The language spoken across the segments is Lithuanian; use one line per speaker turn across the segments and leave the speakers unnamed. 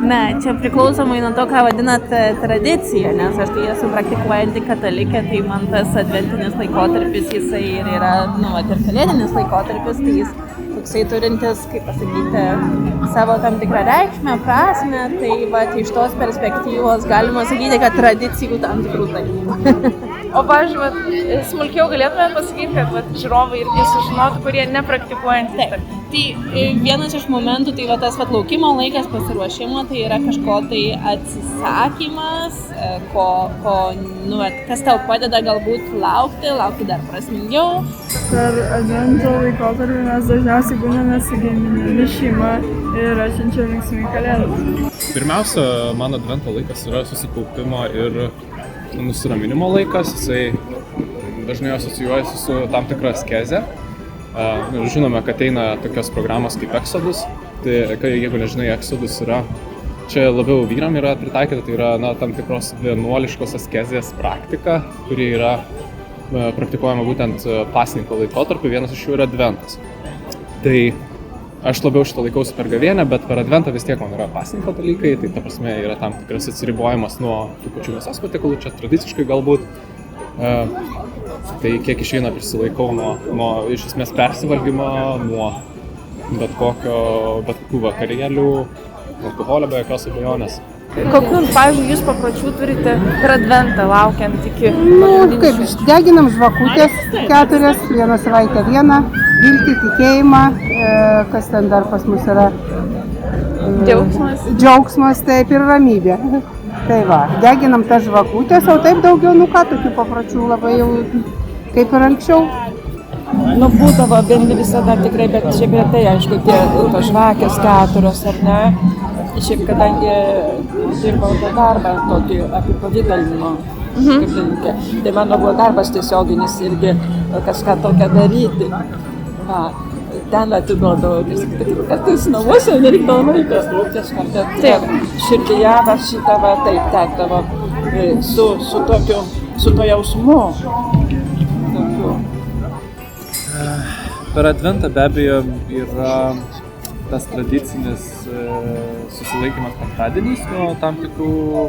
Ne, čia priklausomai nuo to, ką vadinat tradicija, nes aš tai esu praktikuojanti katalikė, tai man tas adventinis laikotarpis, jisai ir yra, ir kalėdinis laikotarpis, tai jis toksai turintis, kaip pasakyti, savo tam tikrą reikšmę, prasmę, tai iš tos perspektyvos galima sakyti, kad tradicijų tam tikrų dalykų.
O pavyzdžiui, smulkiau galėtume pasakyti, kad žiūrovai irgi sužinotų, kurie nepraktikuojantys.
Tai vienas iš momentų, tai tas laukimo laikas, pasiruošimo, tai yra kažko tai atsisakymas, kas tau padeda galbūt laukti dar prasmingiau.
Per advento laikotarpį mes dažniausiai būname su giminėmis, šeima ir atšvenčiame linksmai kalėdas.
Pirmiausia, man advento laikas yra susikaupimo ir nusiraminimo laikas, jisai dažnai asocijuojasi su tam tikra askeze. Žinome, kad eina tokios programos kaip Exodus, tai jeigu nežinai, Exodus yra, čia labiau vyram yra pritaikyta, tai yra tam tikros vienuoliškos askezės praktika, kuri yra praktikuojama būtent pasninko laikotarpiu, vienas iš jų yra adventas. Tai aš labiau šitą laikausi per gavėnią, bet per adventą vis tiek man yra pasninko dalykai, tai ta prasme yra tam tikras atsiribojimas nuo tų pačių mėsos patiekalų, čia tradiciškai galbūt. Tai kiek išeina prisilaikau nuo iš esmės persivalgymo, nuo bet kokių vakarėlių, alkoholio be jokios abejonės.
Kokių, pavyzdžiui, jūs papročių turite per adventą laukiant iki?
Kaip deginam žvakutės 4, vieną savaitę vieną, viltį, tikėjimą, kas ten dar pas mus yra?
Džiaugsmas.
Džiaugsmas, taip, ir ramybė. Tai va, deginam tas žvakutės, o taip daugiau, tokių papročių labai jau kaip ir anksčiau.
Būdavo bendri visada tikrai, bet šiaip ir tai, aišku, tos žvakės 4, ar ne? Šiaip, kadangi dirbau tą darbą, tokį apipavydalinimo kaip dalykę, tai mano buvo darbas tiesioginis irgi kažką tokią daryti. Ten atiduodavo, kartais namuose nereikdavo laikas, kažką, bet širdyje šitą taip tekdavo su to jausmu.
Per adventą be abejo yra tas tradicinis susilaikymas penktadienis nuo tam tikrų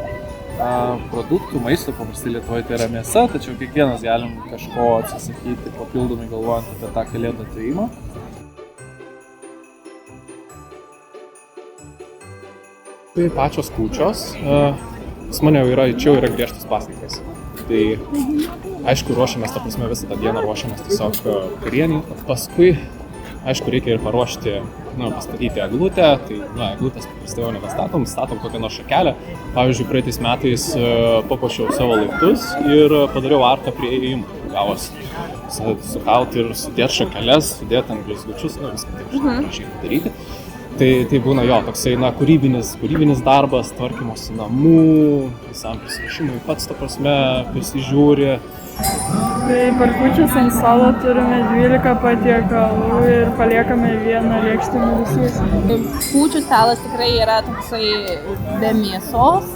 produktų, maisto, paprastai Lietuvoje tai yra mėsa, tačiau kiekvienas galim kažko atsisakyti papildomai galvojant apie tą kalėdų atėjimą. Tai pačios kūčios, pas mane čia yra griežtas pasninkas. Tai aišku, ruošiamės, ta prasme, visą tą dieną ruošiamės tiesiog vakarienį. Paskui, aišku, reikia ir paruošti, pastatyti eglutę. Tai, eglutės paprastai jau statom kokią nors šakelę. Pavyzdžiui, praeitais metais papuošiau savo laiptus ir padariau arką prie įėjimo. Gavosi sukauti ir sudėti šakeles, sudėti ant blizgučius, viską taip gražiai padaryti. Tai būna toksai kūrybinis darbas, tvarkymosi namų, visam prisiruošimui pats, ta prasme, prisižiūri.
Tai per kūčias ant stalo turime 12 patiekalų ir paliekame vieną lėkštę visiems.
Kūčių stalas tikrai yra toksai be mėsos,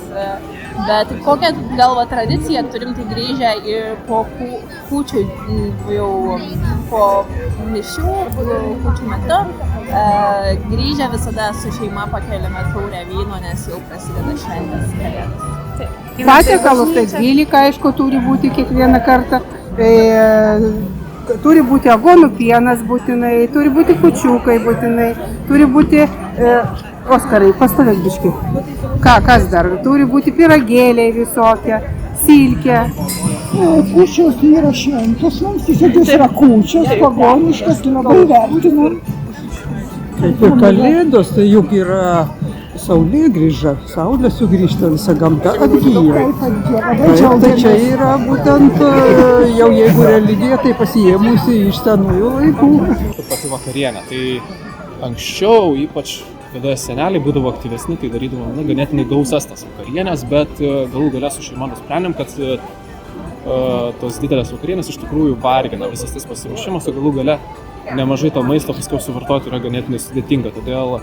bet kokią galvą tradiciją turim tai grįžę ir po kūčių, jau po mišių, kūčių metu. Grįžę visada su šeima pakeliame taurę vyno, nes jau prasideda šventės kalėdos.
Patiekalus tai 12, aišku, turi būti kiekvieną kartą. Turi būti aguonų pienas būtinai, turi būti kūčiukai būtinai, turi būti, Oskarai, pastovėk biškį. Kas dar? Turi būti pyragėliai visokie, silkė.
Kūčios yra šventos, mums tiesiog yra kūčios, pagoniškas, labai vertinam.
Kaip ir kalėdos, tai juk yra saulėgrįža, saulė sugrįžta, visa gamta atgyja. Tai čia yra būtent jau jeigu religija, tai pasiėmusi iš senųjų laikų.
Pati vakarienė, tai anksčiau, ypač kada seneliai būdavo aktyvesni, tai darydavom ganėtinai gausas tas vakarienės, bet galų gale su šeima nusprendėm, kad tos didelės vakarienės iš tikrųjų vargina visas tas pasiruošimas, o galų gale nemažai to maisto paskiau suvartoti yra ganėtinai sudėtinga, todėl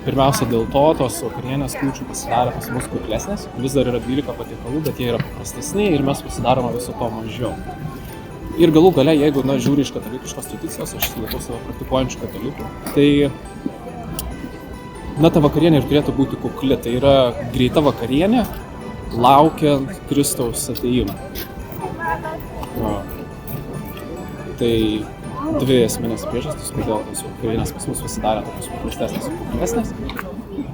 pirmiausia dėl to tos vakarienės kūčių pasidarė pas mus kuklesnės, vis dar yra 12 patiekalų, bet jie yra paprastesni ir mes pasidarome viso to mažiau. Ir galų gale, jeigu žiūri iš katalikiškos tradicijos, aš laikau savo praktikuojančių katalikų, tai na, ta vakarienė ir turėtų būti kukli. Tai yra greita vakarienė, laukiant Kristaus atėjimo. Tai dvi esminės priežastys, kodėl tos vakarienės pas mus pasidarė tokios paprastesnės ir kuklesnės.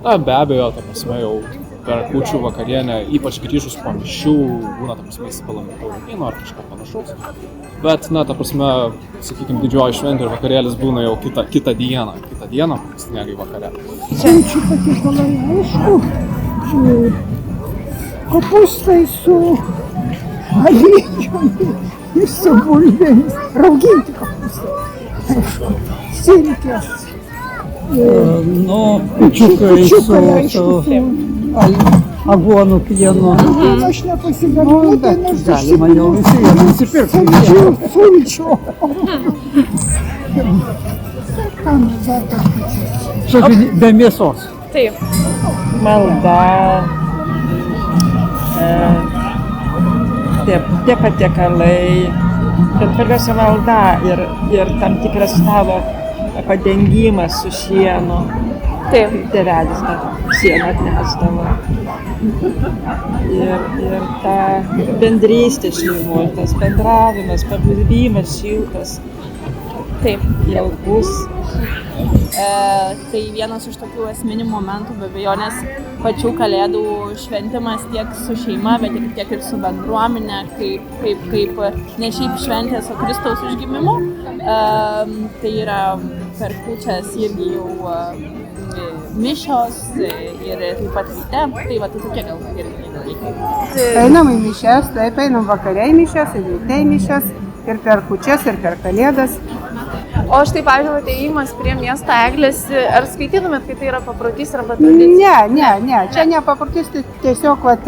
Na, be abejo, ta prasme, jau per kūčių vakarienę, ypač grįžus po mišių, būna, ta prasme, įsipilami tauragino ar kažką panašaus. Bet, na, ta prasme, sakykime, didžioji šventė ir vakarėlis būna jau kitą dieną, negi vakare.
Kūčių patiekalai, aišku, kopūstai su aliejumi ir su bulvėmis, rauginti kopūstai, aišku, silkės.
Nu, kūčiukai su aguonų pienu.
Aš nepasigaminu, tai nors
Galima jau visi jie nusipirkti.
sulčių. Ką mes dar kažkaip?
Žodžiu, be mėsos.
Taip.
Malda, tie patiekalai, bet svarbiausia malda ir tam tikras stalo padengimas su šienu.
Taip.
Tėvelis tą sieną atnešdavo. Ir ta bendrystė šeimoj, tas bendravimas, pabuvimas šiltas.
Taip.
Jaukus.
Tai vienas iš tokių esminių momentų, be abejonės, pačių kalėdų šventimas tiek su šeima, bet tiek ir su bendruomenė, kaip ne šiaip šventės, o Kristaus užgimimu. Tai yra per kūčias irgi jau mišios ir taip pat ryte, tai va, tai tokie gal pagrindiniai dalykai.
Einam į mišias, taip, einam vakare į mišias, ir ryte į mišias, ir per kūčias, ir per kalėdas.
O štai, pavyzdžiui, atėjimas prie miesto eglės, ar skaitytumėt, kad tai yra paprotys arba tradicija?
Ne, čia ne paprotys, tai tiesiog vat,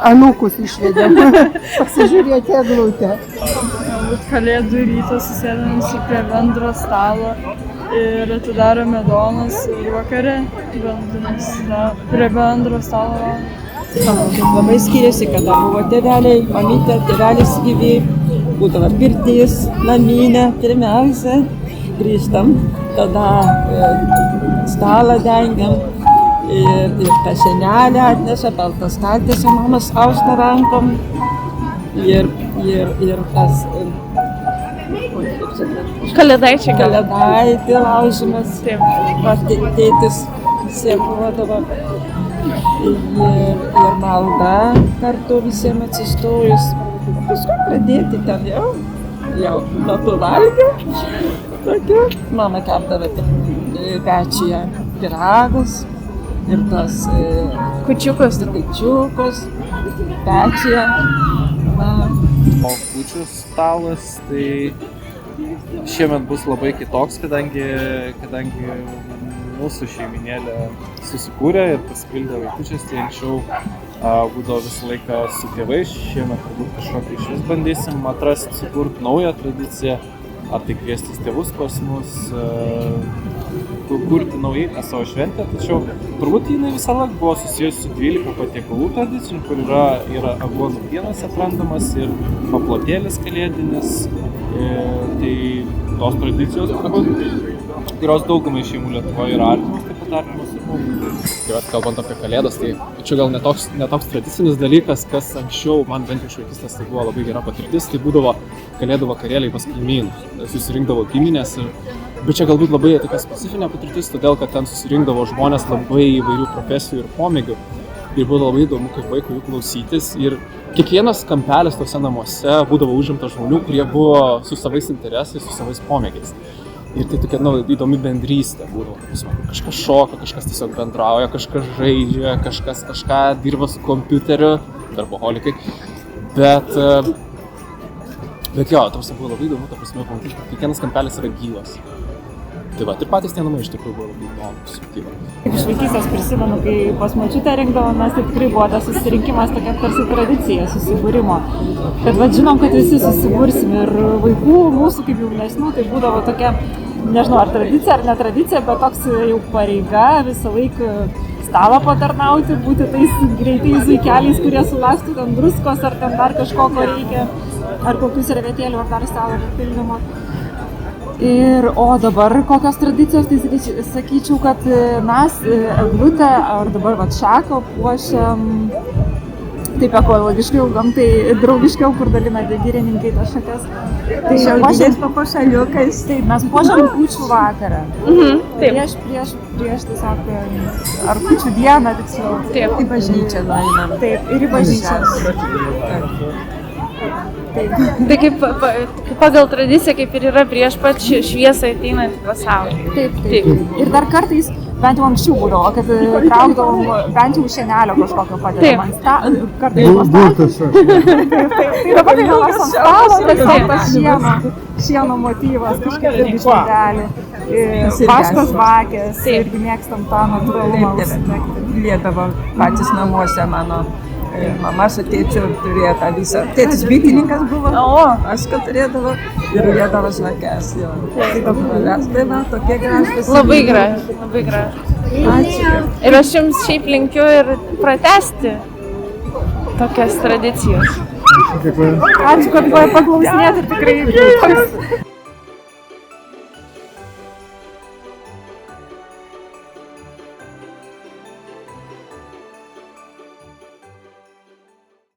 anūkus išvedėm pasižiūrėti eglutę.
Kalėdų rytą susėdam prie bendro stalo ir atidarome duonas ir vakare prie bendro stalo.
Labai skiriasi, kada buvo tėveliai, mamytė, tėvelis gyvi, būdavo pirtys, namynė, pirmiausia, grįžtam, tada stalą dengiam ir tą senelę atneša, peltas kaltėse, mamas austa rankom ir tas
Kalėdaičiai gal.
kalėdaitį laužimas, tėtis sėkluodavo. Ir malda kartu visiems atsistojus. Paskui pradėti ten jau metu valgė. Tokia. Mama kepdavo pečiuje pyragus ir tas
Kūčiukus.
Pečiuje.
O kūčių stalas tai šiemet bus labai kitoks, kadangi mūsų šeiminėlė susikūrė ir pasipildė vaikučiais, tai anksčiau būdavo visą laiką su tėvais, šiemet turbūt kažkokį iš vis bandysim atrasti, sukurti naują tradiciją, ar tai kviestis tėvus pas mus, kurti naujai tą savo šventę, tačiau turbūt jinai visą laiką buvo susijusi su 12 patiekalų tradicijų, kur yra aguonų pienas atrandamas ir paplotėlis kalėdinis, tai tos tradicijos kurios daugumai šeimų Lietuvoje yra artimos, taip pat artimos ir mums.
Tai vat, kalbant apie kalėdas, tai čia gal netoks tradicinis dalykas, kas anksčiau, man bent iš vaikystės tai buvo labai gera patirtis, tai būdavo kalėdų vakarėliai pas kaimynus, susirinkdavo giminės, bet čia galbūt labai tokia specifinė patirtis, todėl kad ten susirinkdavo žmonės labai įvairių profesijų ir pomėgių ir būdavo labai įdomu kaip vaikui jų klausytis ir kiekvienas kampelis tose namuose būdavo užimtas žmonių, kurie buvo su savais interesais, su savais pomėgiais. Ir tai tokia įdomi bendrystė būdavo, kažkas šoka, kažkas tiesiog bendrauja, kažkas žaidžia, kažkas kažką dirba su kompiuteriu, darboholikai. Bet jo, tarsi buvo labai įdomu, pamatyti, kad kiekvienas kampelis yra gyvas. Tai va, ir patys tie namai iš tikrųjų buvo labai įdomus.
Iš vaikystės prisimenu, kai pas močiutę rinkdavomės, tai tikrai buvo tas susirinkimas tokia tarsi tradicija susibūrimo. Kad žinom, kad visi susibursim ir vaikų, mūsų kaip jaunesnių, tai būdavo tokia, nežinau, ar tradicija, ar netradicija, bet toks jau pareiga visą laiką stalą patarnauti, būti tais greitais vaikeliais, kurie sulaktų ten druskos, ar ten dar kažko, ko reikia, ar kokių servetėlių, ar dar stalo papildymo. O dabar kokios tradicijos, tai sakyčiau, kad mes eglutę ar dabar šaką puošiam taip ekologiškiau, gamtai draugiškiau, kur dalina girininkai tas šakas. Tai
šiaudiniais papuošaliukais.
Taip, mes puošiam kūčių vakarą.
Taip.
Prieš tiesiog, ar kūčių dieną, tiksliau.
Taip.
Į bažnyčią nueinam. Taip, ir į bažnyčią.
Tai kaip pagal tradiciją, kaip ir yra prieš pat šviesą ateinant į pasaulį.
Taip. Ir dar kartais, bent jau anksčiau būdavo, kad traukdavom bent jau šienelio kažkokio padedam ant stalo. Kartais
Būtas.
Tai dabar tai ant stalo, tiesiog tas šieno motyvas, kažkaip irgi šienelį. Vaško žvakės, irgi mėgstam tą natūralumą.
Liedavo patys namuose mano. Mama su tėčiu turėjo tą visą. Tėtis bitininkas buvo, aš kad turėdavo ir liedavo žvakes. Tai dabar tokie gražus.
Labai gražu.
Ačiū.
Ir aš jums šiaip linkiu ir pratęsti tokias tradicijas.
Ačiū, kad paklausinėt ir tikrai